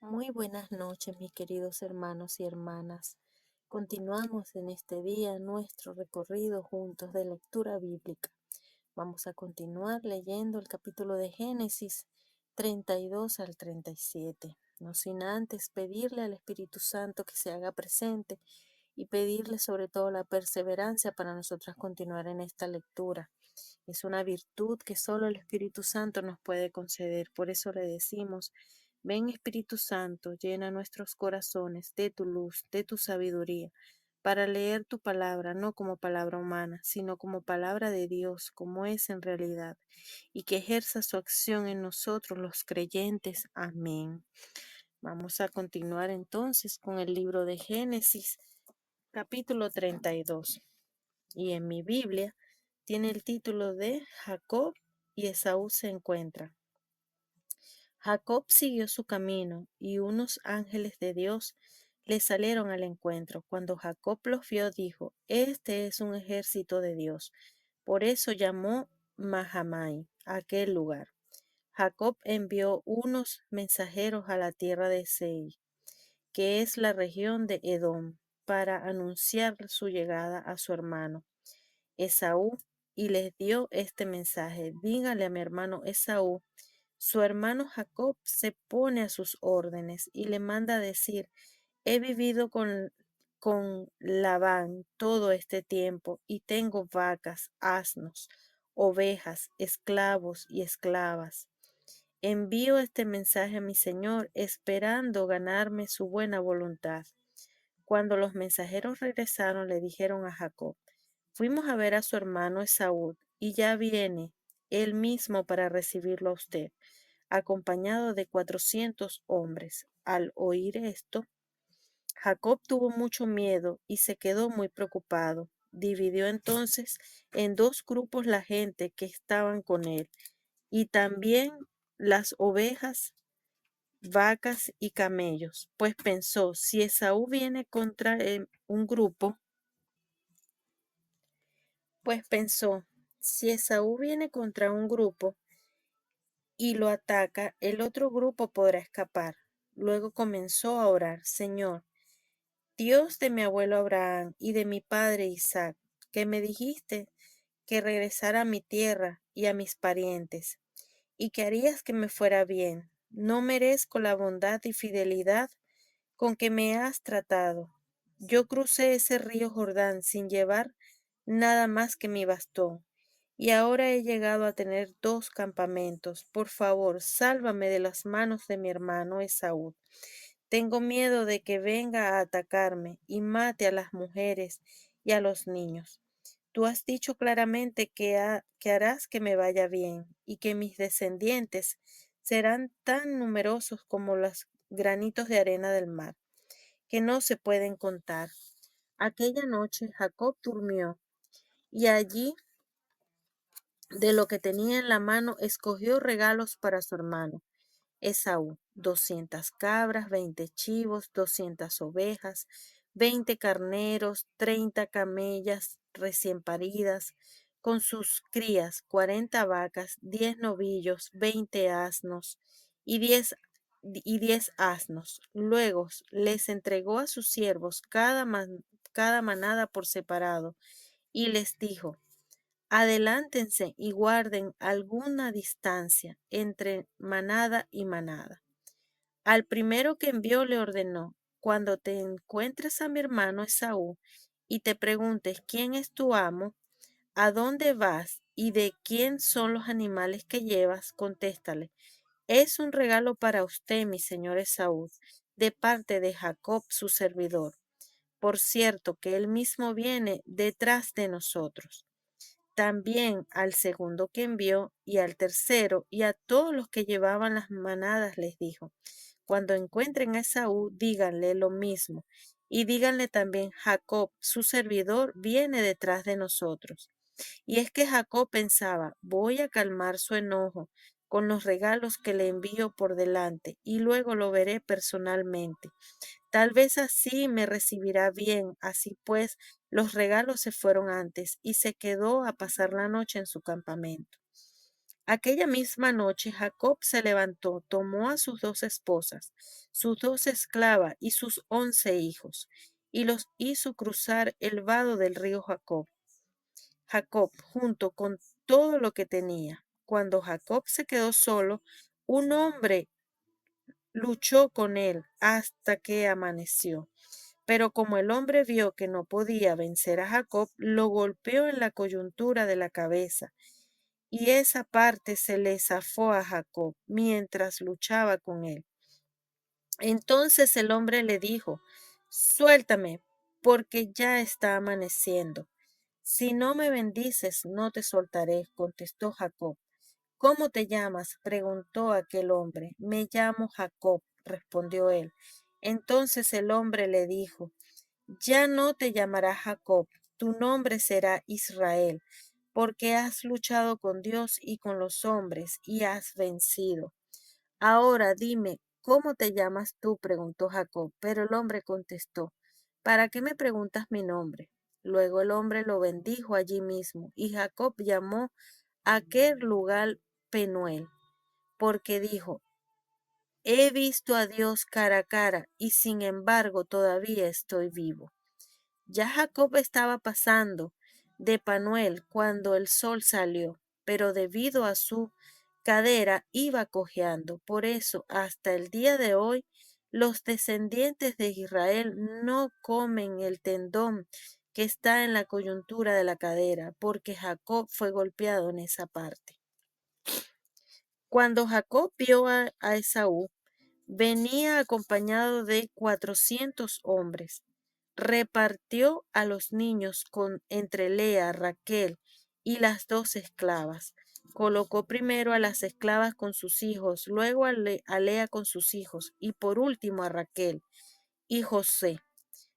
Muy buenas noches, mis queridos hermanos y hermanas. Continuamos en este día nuestro recorrido juntos de lectura bíblica. Vamos a continuar leyendo el capítulo de Génesis 32 al 37, no sin antes pedirle al Espíritu Santo que se haga presente y pedirle sobre todo la perseverancia para nosotras continuar en esta lectura. Es una virtud que solo el Espíritu Santo nos puede conceder. Por eso le decimos: ven Espíritu Santo, llena nuestros corazones de tu luz, de tu sabiduría, para leer tu palabra, no como palabra humana, sino como palabra de Dios, como es en realidad, y que ejerza su acción en nosotros los creyentes. Amén. Vamos a continuar entonces con el libro de Génesis, capítulo 32. Y en mi Biblia tiene el título de Jacob y Esaú se encuentran. Jacob siguió su camino y unos ángeles de Dios le salieron al encuentro. Cuando Jacob los vio, dijo: Este es un ejército de Dios. Por eso llamó Mahamai a aquel lugar. Jacob envió unos mensajeros a la tierra de Seir, que es la región de Edom, para anunciar su llegada a su hermano Esaú, y les dio este mensaje: dígale a mi hermano Esaú, su hermano Jacob se pone a sus órdenes y le manda decir: he vivido con Labán todo este tiempo y tengo vacas, asnos, ovejas, esclavos y esclavas. Envío este mensaje a mi señor esperando ganarme su buena voluntad. Cuando los mensajeros regresaron, le dijeron a Jacob: fuimos a ver a su hermano Esaú, y ya viene él mismo para recibirlo a usted, acompañado de 400 hombres. Al oír esto, Jacob tuvo mucho miedo y se quedó muy preocupado. Dividió entonces en dos grupos la gente que estaban con él, y también las ovejas, vacas y camellos, pues pensó: si Esaú viene contra un grupo, pues pensó, si Esaú viene contra un grupo y lo ataca, el otro grupo podrá escapar. Luego comenzó a orar: Señor, Dios de mi abuelo Abraham y de mi padre Isaac, que me dijiste que regresara a mi tierra y a mis parientes, y que harías que me fuera bien. No merezco la bondad y fidelidad con que me has tratado. Yo crucé ese río Jordán sin llevar nada más que mi bastón, y ahora he llegado a tener dos campamentos. Por favor, sálvame de las manos de mi hermano Esaú. Tengo miedo de que venga a atacarme y mate a las mujeres y a los niños. Tú has dicho claramente que harás que me vaya bien y que mis descendientes serán tan numerosos como los granitos de arena del mar, que no se pueden contar. Aquella noche Jacob durmió, y allí de lo que tenía en la mano escogió regalos para su hermano Esaú: 200 cabras, 20 chivos, 200 ovejas, 20 carneros, 30 camellas recién paridas, con sus crías, 40 vacas, 10 novillos, 20 asnos y diez asnos. Luego les entregó a sus siervos cada manada por separado, y les dijo: adelántense y guarden alguna distancia entre manada y manada. Al primero que envió le ordenó: cuando te encuentres a mi hermano Esaú y te preguntes quién es tu amo, a dónde vas y de quién son los animales que llevas, contéstale: es un regalo para usted, mi señor Esaú, de parte de Jacob, su servidor. Por cierto que él mismo viene detrás de nosotros. También al segundo que envió, y al tercero, y a todos los que llevaban las manadas les dijo: cuando encuentren a Esaú, díganle lo mismo, y díganle también: Jacob, su servidor, viene detrás de nosotros. Y es que Jacob pensaba: voy a calmar su enojo con los regalos que le envío por delante, y luego lo veré personalmente. Tal vez así me recibirá bien. Así pues, los regalos se fueron antes, y se quedó a pasar la noche en su campamento. Aquella misma noche Jacob se levantó, tomó a sus 2 esposas, sus 2 esclavas y sus 11 hijos, y los hizo cruzar el vado del río Jacob, junto con todo lo que tenía. Cuando Jacob se quedó solo, un hombre luchó con él hasta que amaneció. Pero como el hombre vio que no podía vencer a Jacob, lo golpeó en la coyuntura de la cabeza, y esa parte se le zafó a Jacob mientras luchaba con él. Entonces el hombre le dijo: Suéltame, porque ya está amaneciendo. Si no me bendices, no te soltaré, contestó Jacob. ¿Cómo te llamas?, preguntó aquel hombre. Me llamo Jacob, respondió él. Entonces el hombre le dijo: Ya no te llamarás Jacob, tu nombre será Israel, porque has luchado con Dios y con los hombres y has vencido. Ahora dime, ¿cómo te llamas tú?, preguntó Jacob. Pero el hombre contestó: ¿Para qué me preguntas mi nombre? Luego el hombre lo bendijo allí mismo, y Jacob llamó a aquel lugar Penuel, porque dijo: He visto a Dios cara a cara, y sin embargo todavía estoy vivo. Ya Jacob estaba pasando de Panuel cuando el sol salió, pero debido a su cadera iba cojeando. Por eso, hasta el día de hoy, los descendientes de Israel no comen el tendón que está en la coyuntura de la cadera, porque Jacob fue golpeado en esa parte. Cuando Jacob vio a Esaú, venía acompañado de 400 hombres. Repartió a los niños entre Lea, Raquel y las 2 esclavas. Colocó primero a las esclavas con sus hijos, luego a Lea con sus hijos y por último a Raquel y José.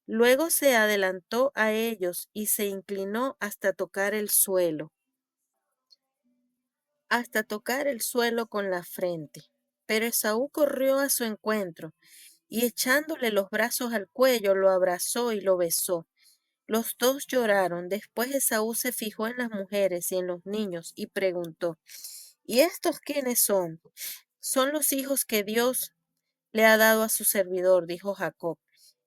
Luego se adelantó a ellos y se inclinó hasta tocar el suelo con la frente. Pero Esaú corrió a su encuentro y echándole los brazos al cuello lo abrazó y lo besó. Los dos lloraron. Después Esaú se fijó en las mujeres y en los niños y preguntó: ¿Y estos quiénes son? Son los hijos que Dios le ha dado a su servidor, dijo Jacob.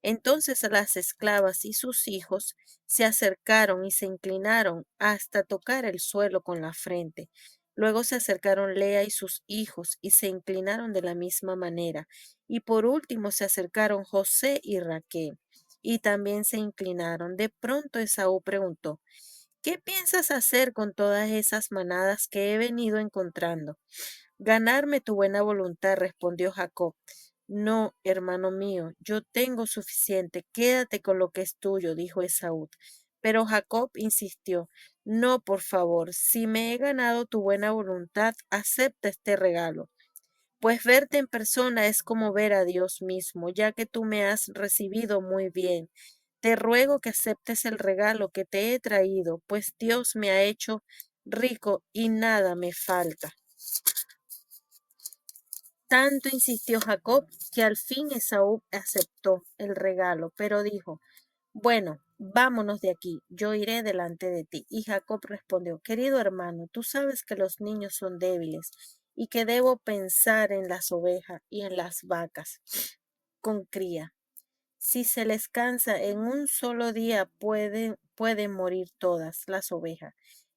Entonces las esclavas y sus hijos se acercaron y se inclinaron hasta tocar el suelo con la frente. Luego se acercaron Lea y sus hijos y se inclinaron de la misma manera. Y por último se acercaron José y Raquel y también se inclinaron. De pronto Esaú preguntó: ¿Qué piensas hacer con todas esas manadas que he venido encontrando? Ganarme tu buena voluntad, respondió Jacob. No, hermano mío, yo tengo suficiente, quédate con lo que es tuyo, dijo Esaú. Pero Jacob insistió: No, por favor, si me he ganado tu buena voluntad, acepta este regalo. Pues verte en persona es como ver a Dios mismo, ya que tú me has recibido muy bien. Te ruego que aceptes el regalo que te he traído, pues Dios me ha hecho rico y nada me falta. Tanto insistió Jacob que al fin Esaú aceptó el regalo, pero dijo: Bueno, vámonos de aquí, yo iré delante de ti. Y Jacob respondió: Querido hermano, tú sabes que los niños son débiles y que debo pensar en las ovejas y en las vacas con cría. Si se les cansa en un solo día, pueden morir todas las ovejas.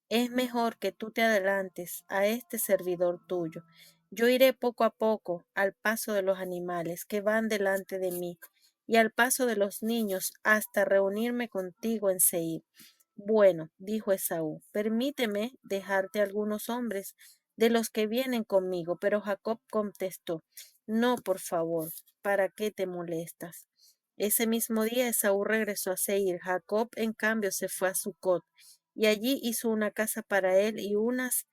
Es mejor que tú te adelantes a este servidor tuyo. Yo iré poco a poco al paso de los animales que van delante de mí y al paso de los niños hasta reunirme contigo en Seir. Bueno, dijo Esaú, permíteme dejarte algunos hombres de los que vienen conmigo. Pero Jacob contestó: No, por favor, ¿para qué te molestas? Ese mismo día Esaú regresó a Seir. Jacob, en cambio, se fue a Sucot y allí hizo una casa para él y unas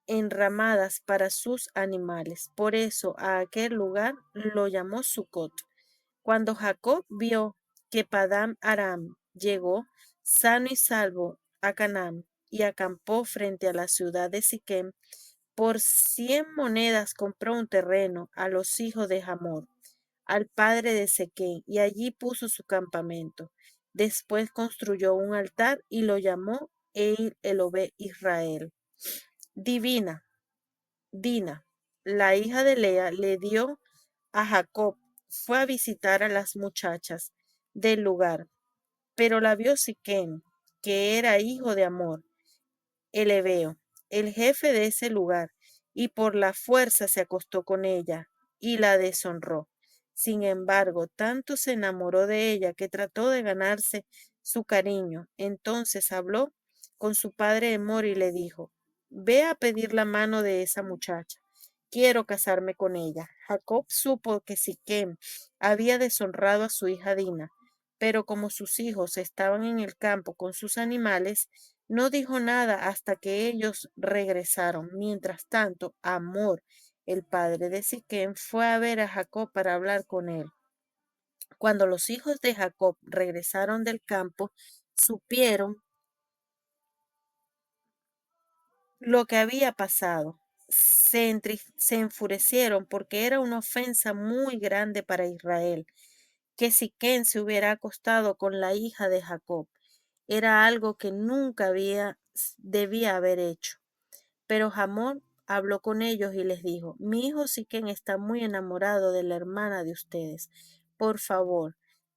enramadas para sus animales. Por eso a aquel lugar lo llamó Sucot. Cuando Jacob vio que Padán Aram llegó sano y salvo a Canaán y acampó frente a la ciudad de Siquem, por 100 monedas compró un terreno a los hijos de Hamor, al padre de Siquem, y allí puso su campamento. Después construyó un altar y lo llamó Eil Elobe Israel. Divina, Dina, la hija de Lea, le dio a Jacob. Fue a visitar a las muchachas del lugar, pero la vio Siquem, que era hijo de Amor, el Heveo, el jefe de ese lugar, y por la fuerza se acostó con ella y la deshonró. Sin embargo, tanto se enamoró de ella que trató de ganarse su cariño. Entonces habló con su padre Emor y le dijo: Ve a pedir la mano de esa muchacha. Quiero casarme con ella. Jacob supo que Siquem había deshonrado a su hija Dina, pero como sus hijos estaban en el campo con sus animales, no dijo nada hasta que ellos regresaron. Mientras tanto, Amor, el padre de Siquem, fue a ver a Jacob para hablar con él. Cuando los hijos de Jacob regresaron del campo, supieron lo que había pasado. Se enfurecieron porque era una ofensa muy grande para Israel que Siquem se hubiera acostado con la hija de Jacob. Era algo que nunca debía haber hecho. Pero Hamor habló con ellos y les dijo: Mi hijo Siquem está muy enamorado de la hermana de ustedes. Por favor,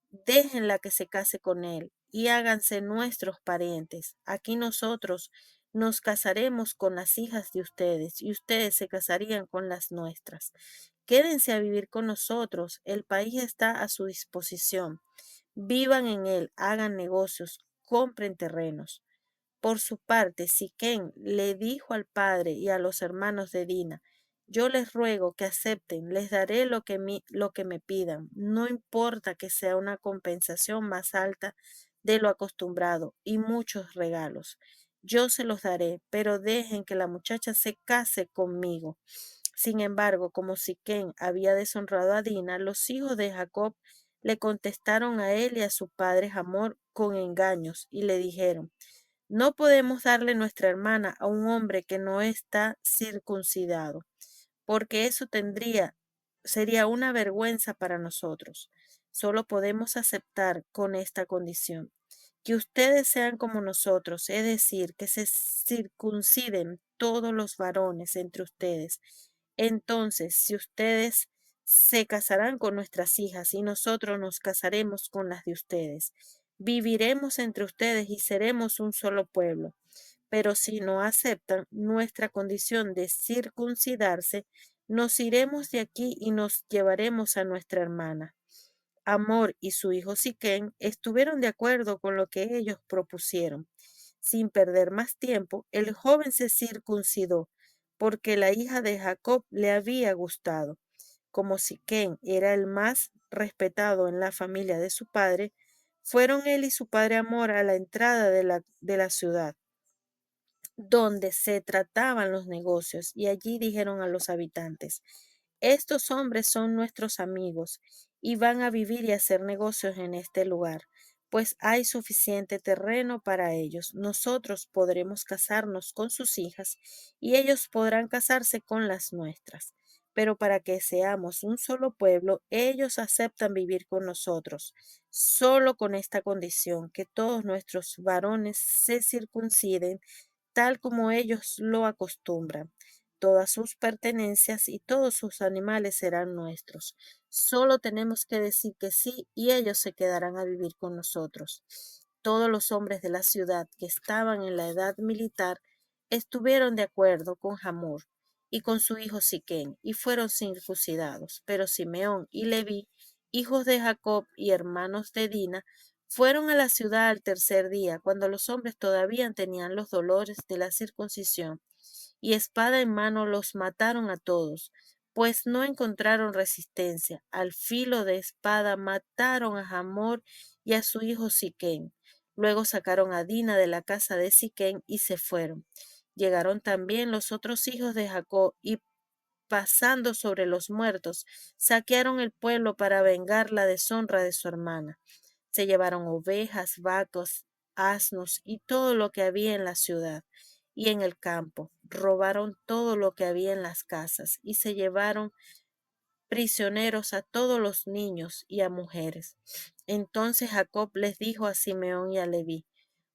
déjenla que se case con él y háganse nuestros parientes. Aquí nosotros nos casaremos con las hijas de ustedes y ustedes se casarían con las nuestras. Quédense a vivir con nosotros, el país está a su disposición. Vivan en él, hagan negocios, compren terrenos. Por su parte, Siquem le dijo al padre y a los hermanos de Dina: Yo les ruego que acepten, les daré lo que me pidan, no importa que sea una compensación más alta de lo acostumbrado y muchos regalos. Yo se los daré, pero dejen que la muchacha se case conmigo. Sin embargo, como Siquem había deshonrado a Dina, los hijos de Jacob le contestaron a él y a su padre Hamor con engaños y le dijeron: No podemos darle nuestra hermana a un hombre que no está circuncidado, porque sería una vergüenza para nosotros. Solo podemos aceptar con esta condición: que ustedes sean como nosotros, es decir, que se circunciden todos los varones entre ustedes. Entonces, si ustedes se casarán con nuestras hijas y nosotros nos casaremos con las de ustedes, viviremos entre ustedes y seremos un solo pueblo. Pero si no aceptan nuestra condición de circuncidarse, nos iremos de aquí y nos llevaremos a nuestra hermana. Amor y su hijo Siquem estuvieron de acuerdo con lo que ellos propusieron. Sin perder más tiempo, el joven se circuncidó, porque la hija de Jacob le había gustado. Como Siquem era el más respetado en la familia de su padre, fueron él y su padre Amor a la entrada de la ciudad donde se trataban los negocios, y allí dijeron a los habitantes: Estos hombres son nuestros amigos y van a vivir y hacer negocios en este lugar, pues hay suficiente terreno para ellos. Nosotros podremos casarnos con sus hijas y ellos podrán casarse con las nuestras. Pero para que seamos un solo pueblo, ellos aceptan vivir con nosotros, solo con esta condición: que todos nuestros varones se circunciden tal como ellos lo acostumbran. Todas sus pertenencias y todos sus animales serán nuestros. Solo tenemos que decir que sí y ellos se quedarán a vivir con nosotros. Todos los hombres de la ciudad que estaban en la edad militar estuvieron de acuerdo con Hamor y con su hijo Siquem y fueron circuncidados. Pero Simeón y Leví, hijos de Jacob y hermanos de Dina, fueron a la ciudad al tercer día, cuando los hombres todavía tenían los dolores de la circuncisión, y espada en mano los mataron a todos, pues no encontraron resistencia. Al filo de espada mataron a Hamor y a su hijo Siquem. Luego sacaron a Dina de la casa de Siquem y se fueron. Llegaron también los otros hijos de Jacob y pasando sobre los muertos, saquearon el pueblo para vengar la deshonra de su hermana. Se llevaron ovejas, vacas, asnos y todo lo que había en la ciudad y en el campo. Robaron todo lo que había en las casas y se llevaron prisioneros a todos los niños y a mujeres. Entonces Jacob les dijo a Simeón y a Leví: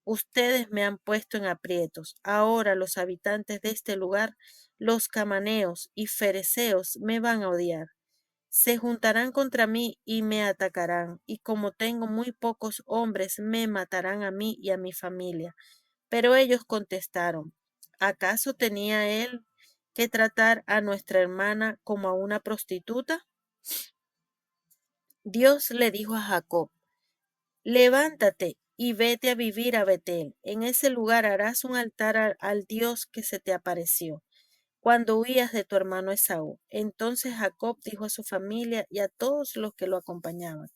Ustedes me han puesto en aprietos. Ahora los habitantes de este lugar, los cananeos y fereceos, me van a odiar. Se juntarán contra mí y me atacarán, y como tengo muy pocos hombres, me matarán a mí y a mi familia. Pero ellos contestaron, ¿acaso tenía él que tratar a nuestra hermana como a una prostituta? Dios le dijo a Jacob, levántate y vete a vivir a Betel. En ese lugar harás un altar al Dios que se te apareció cuando huías de tu hermano Esaú. Entonces Jacob dijo a su familia y a todos los que lo acompañaban,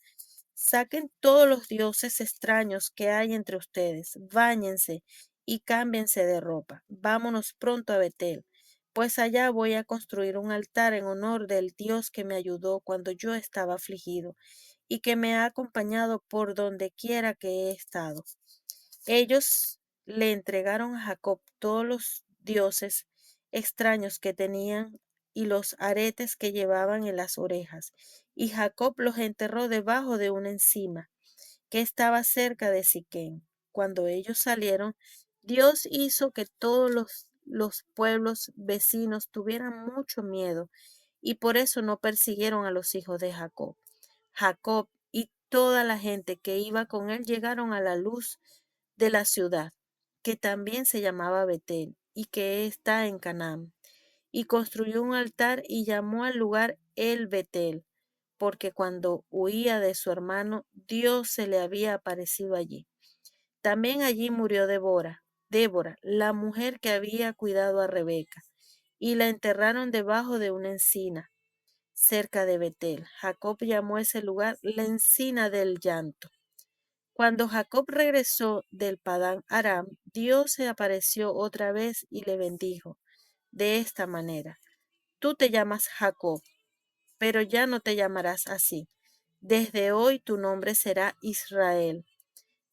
saquen todos los dioses extraños que hay entre ustedes, báñense y cámbiense de ropa. Vámonos pronto a Betel, pues allá voy a construir un altar en honor del Dios que me ayudó cuando yo estaba afligido y que me ha acompañado por donde quiera que he estado. Ellos le entregaron a Jacob todos los dioses extraños que tenían y los aretes que llevaban en las orejas, y Jacob los enterró debajo de una encina que estaba cerca de Siquem. Cuando ellos salieron, Dios hizo que todos los pueblos vecinos tuvieran mucho miedo, y por eso no persiguieron a los hijos de Jacob. Jacob y toda la gente que iba con él llegaron a la luz de la ciudad, que también se llamaba Betel y que está en Canaán, y construyó un altar y llamó al lugar El Betel, porque cuando huía de su hermano, Dios se le había aparecido allí. También allí murió Débora, la mujer que había cuidado a Rebeca, y la enterraron debajo de una encina cerca de Betel. Jacob llamó ese lugar la encina del llanto. Cuando Jacob regresó del Padán Aram, Dios se apareció otra vez y le bendijo de esta manera: Tú te llamas Jacob, pero ya no te llamarás así. Desde hoy tu nombre será Israel.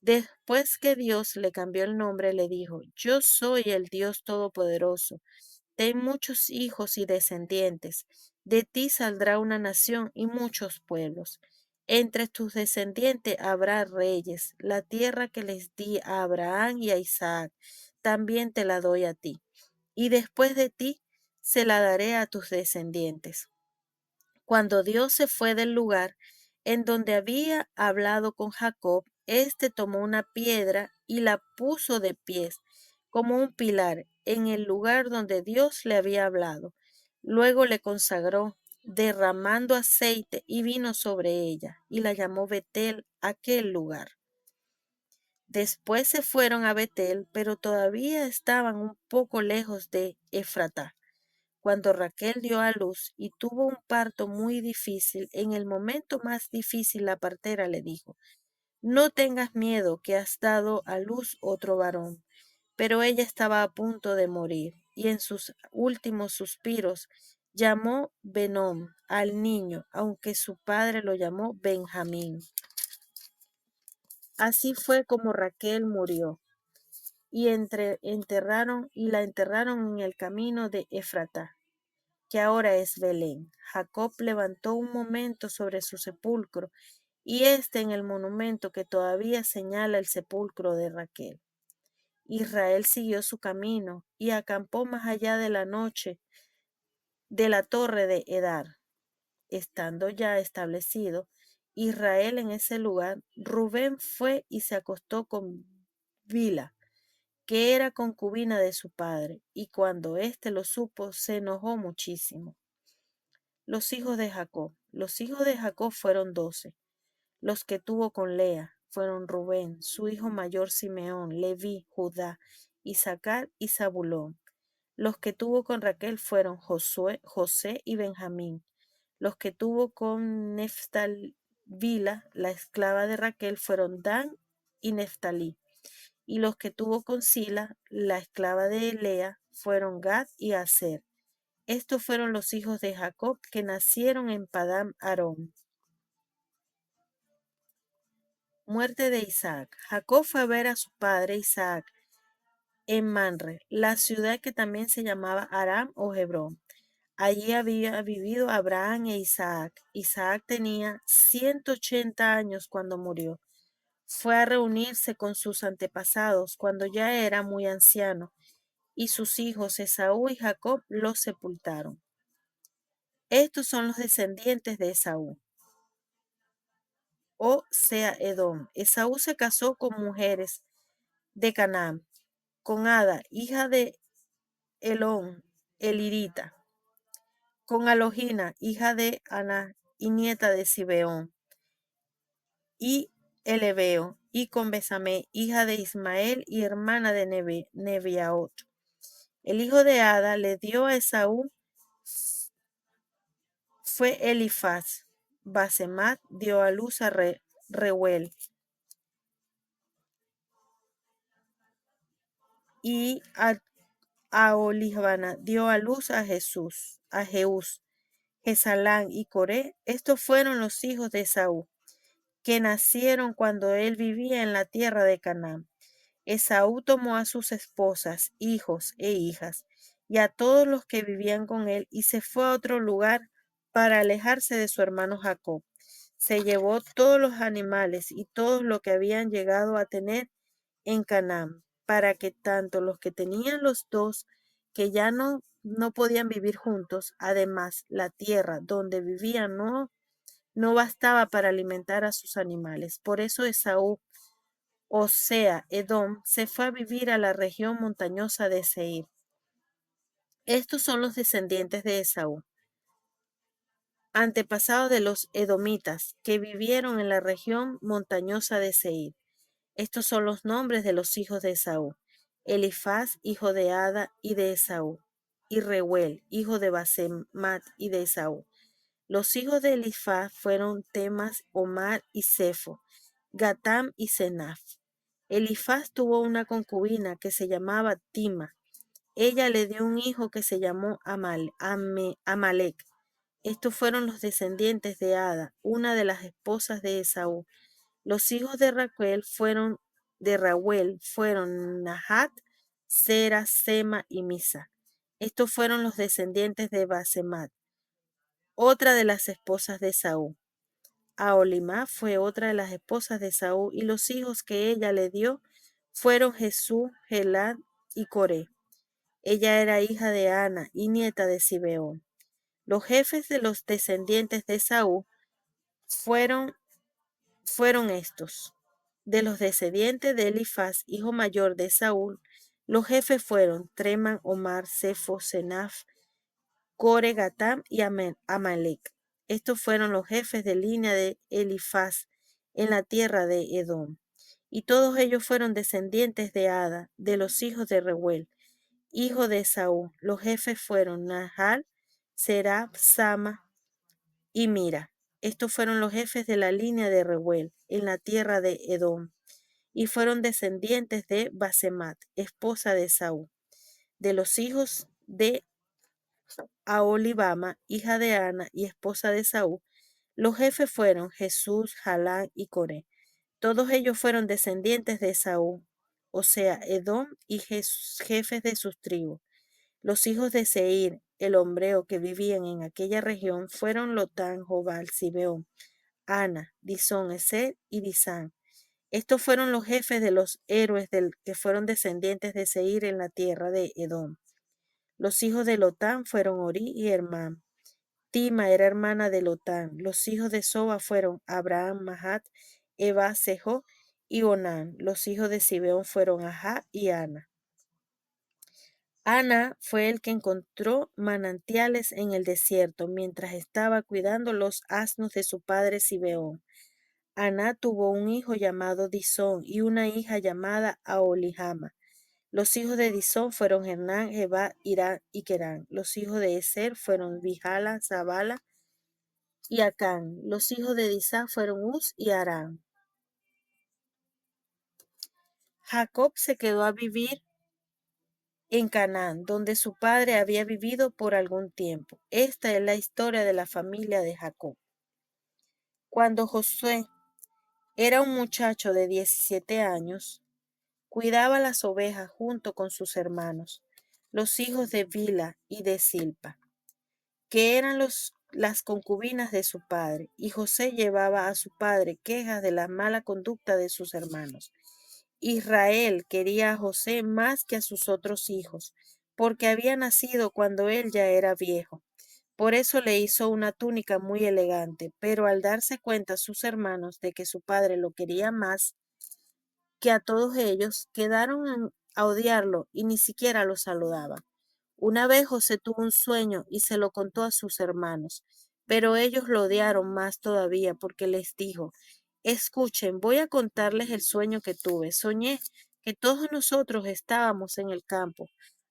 Después que Dios le cambió el nombre, le dijo: Yo soy el Dios Todopoderoso. Ten muchos hijos y descendientes. De ti saldrá una nación y muchos pueblos. Entre tus descendientes habrá reyes. La tierra que les di a Abraham y a Isaac, también te la doy a ti. Y después de ti se la daré a tus descendientes. Cuando Dios se fue del lugar en donde había hablado con Jacob, éste tomó una piedra y la puso de pies como un pilar en el lugar donde Dios le había hablado. Luego le consagró, derramando aceite y vino sobre ella, y la llamó Betel aquel lugar. Después se fueron a Betel, pero todavía estaban un poco lejos de Efratá. Cuando Raquel dio a luz y tuvo un parto muy difícil, en el momento más difícil la partera le dijo: No tengas miedo, que has dado a luz otro varón. Pero ella estaba a punto de morir, y en sus últimos suspiros llamó Benom al niño, aunque su padre lo llamó Benjamín. Así fue como Raquel murió, y la enterraron en el camino de Efratá, que ahora es Belén. Jacob levantó un momento sobre su sepulcro, y en el monumento que todavía señala el sepulcro de Raquel. Israel siguió su camino y acampó más allá de la noche de la torre de Edar. Estando ya establecido Israel en ese lugar, Rubén fue y se acostó con Bila, que era concubina de su padre, y cuando éste lo supo, se enojó muchísimo. Los hijos de Jacob fueron 12. Los que tuvo con Lea fueron Rubén, su hijo mayor Simeón, Leví, Judá, Isaacar y Zabulón. Los que tuvo con Raquel fueron José y Benjamín. Los que tuvo con Neftalí, la esclava de Raquel, fueron Dan y Neftalí. Y los que tuvo con Sila, la esclava de Lea, fueron Gad y Aser. Estos fueron los hijos de Jacob que nacieron en Padán Aram. Muerte de Isaac. Jacob fue a ver a su padre Isaac en Manre, la ciudad que también se llamaba Aram o Hebrón. Allí había vivido Abraham e Isaac. Isaac tenía 180 años cuando murió. fue a reunirse con sus antepasados cuando ya era muy anciano, y sus hijos Esaú y Jacob los sepultaron. Estos son los descendientes de Esaú, o sea, Edom. Esaú se casó con mujeres de Canaán, con Ada, hija de Elón, elirita, con Alohina, hija de Aná y nieta de Sibeón, y Elebeo, y con Besamé, hija de Ismael y hermana de Nebiaot. El hijo de Ada le dio a Esaú fue Elifaz. Basemat dio a luz a Reuel, y a Olivana dio a luz a Jeús, Jesalán y Coré. Estos fueron los hijos de Esaú, que nacieron cuando él vivía en la tierra de Canaán. Esaú tomó a sus esposas, hijos e hijas, y a todos los que vivían con él, y se fue a otro lugar para alejarse de su hermano Jacob. Se llevó todos los animales y todo lo que habían llegado a tener en Canaán, para que tanto los que tenían los dos, que ya no podían vivir juntos, además la tierra donde vivían no bastaba para alimentar a sus animales. Por eso Esaú, o sea, Edom, se fue a vivir a la región montañosa de Seir. Estos son los descendientes de Esaú, antepasados de los edomitas, que vivieron en la región montañosa de Seir. Estos son los nombres de los hijos de Esaú: Elifaz, hijo de Ada y de Esaú, y Reuel, hijo de Basemat y de Esaú. Los hijos de Elifaz fueron Temas, Omar y Sefo, Gatam y Senaf. Elifaz tuvo una concubina que se llamaba Tima. Ella le dio un hijo que se llamó Amalek. Estos fueron los descendientes de Ada, una de las esposas de Esaú. Los hijos de Reuel fueron Nahat, Sera, Sema y Misa. Estos fueron los descendientes de Basemat, otra de las esposas de Esaú. Aholima fue otra de las esposas de Esaú, y los hijos que ella le dio fueron Jesús, Gelad y Coré. Ella era hija de Ana y nieta de Sibeón. Los jefes de los descendientes de Esaú fueron estos. De los descendientes de Elifaz, hijo mayor de Saúl, los jefes fueron Treman, Omar, Sefo, Senaf, Core, Gatam y Amalek. Estos fueron los jefes de línea de Elifaz en la tierra de Edom. Y todos ellos fueron descendientes de Ada, de los hijos de Reuel, hijo de Esaú. Los jefes fueron Nahal, Serab, Sama y Mira. Estos fueron los jefes de la línea de Reuel en la tierra de Edom, y fueron descendientes de Basemat, esposa de Esaú. De los hijos de Aholibama, hija de Ana y esposa de Esaú, los jefes fueron Jesús, Jalán y Coré. Todos ellos fueron descendientes de Esaú, o sea, Edom, y jefes de sus tribus. Los hijos de Seir, el hombreo que vivían en aquella región, fueron Lotán, Jobal, Sibeón, Ana, Disón, Ezer y Disán. Estos fueron los jefes de los héroes que fueron descendientes de Seir en la tierra de Edom. Los hijos de Lotán fueron Ori y Hermán. Tima era hermana de Lotán. Los hijos de Soba fueron Abraham, Mahat, Eba, Sejo y Onán. Los hijos de Sibeón fueron Ajá y Ana. Ana fue el que encontró manantiales en el desierto mientras estaba cuidando los asnos de su padre Sibeón. Ana tuvo un hijo llamado Disón y una hija llamada Aolihama. Los hijos de Disón fueron Hernán, Jebá, Irán y Querán. Los hijos de Ezer fueron Bijala, Zabala y Acán. Los hijos de Disán fueron Uz y Arán. Jacob se quedó a vivir en Canaán, donde su padre había vivido por algún tiempo. Esta es la historia de la familia de Jacob. Cuando Josué era un muchacho de 17 años, cuidaba las ovejas junto con sus hermanos, los hijos de Bila y de Silpa, que eran los las concubinas de su padre, y José llevaba a su padre quejas de la mala conducta de sus hermanos. Israel quería a José más que a sus otros hijos, porque había nacido cuando él ya era viejo. Por eso le hizo una túnica muy elegante, pero al darse cuenta sus hermanos de que su padre lo quería más que a todos ellos, quedaron a odiarlo y ni siquiera lo saludaban. Una vez José tuvo un sueño y se lo contó a sus hermanos, pero ellos lo odiaron más todavía porque les dijo: escuchen, voy a contarles el sueño que tuve. Soñé que todos nosotros estábamos en el campo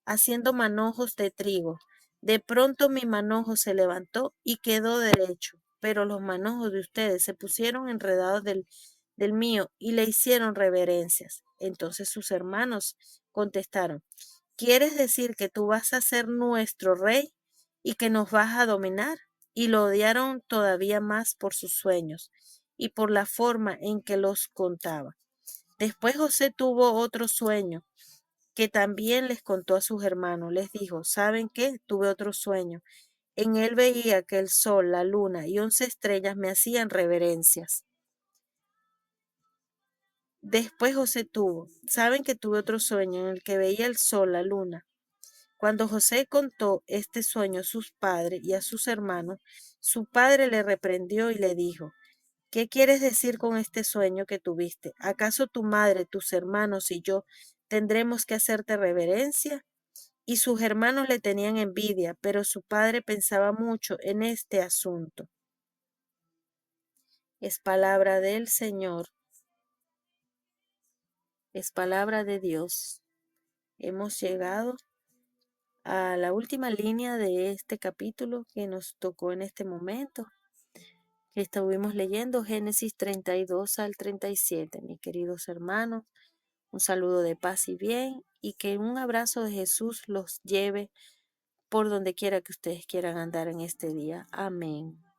haciendo manojos de trigo. De pronto mi manojo se levantó y quedó derecho, pero los manojos de ustedes se pusieron enredados del mío y le hicieron reverencias. Entonces sus hermanos contestaron: ¿quieres decir que tú vas a ser nuestro rey y que nos vas a dominar? Y lo odiaron todavía más por sus sueños y por la forma en que los contaba. Después José tuvo otro sueño que también les contó a sus hermanos. Les dijo: ¿saben qué? Tuve otro sueño. En él veía que el sol, la luna y 11 estrellas me hacían reverencias. Después José tuvo, saben que tuve otro sueño en el que veía el sol, la luna. Cuando José contó este sueño a sus padres y a sus hermanos, su padre le reprendió y le dijo: ¿qué quieres decir con este sueño que tuviste? ¿Acaso tu madre, tus hermanos y yo tendremos que hacerte reverencia? Y sus hermanos le tenían envidia, pero su padre pensaba mucho en este asunto. Es palabra del Señor, es palabra de Dios. Hemos llegado a la última línea de este capítulo que nos tocó en este momento, que estuvimos leyendo Génesis 32 al 37. Mis queridos hermanos, un saludo de paz y bien, y que un abrazo de Jesús los lleve por donde quiera que ustedes quieran andar en este día. Amén.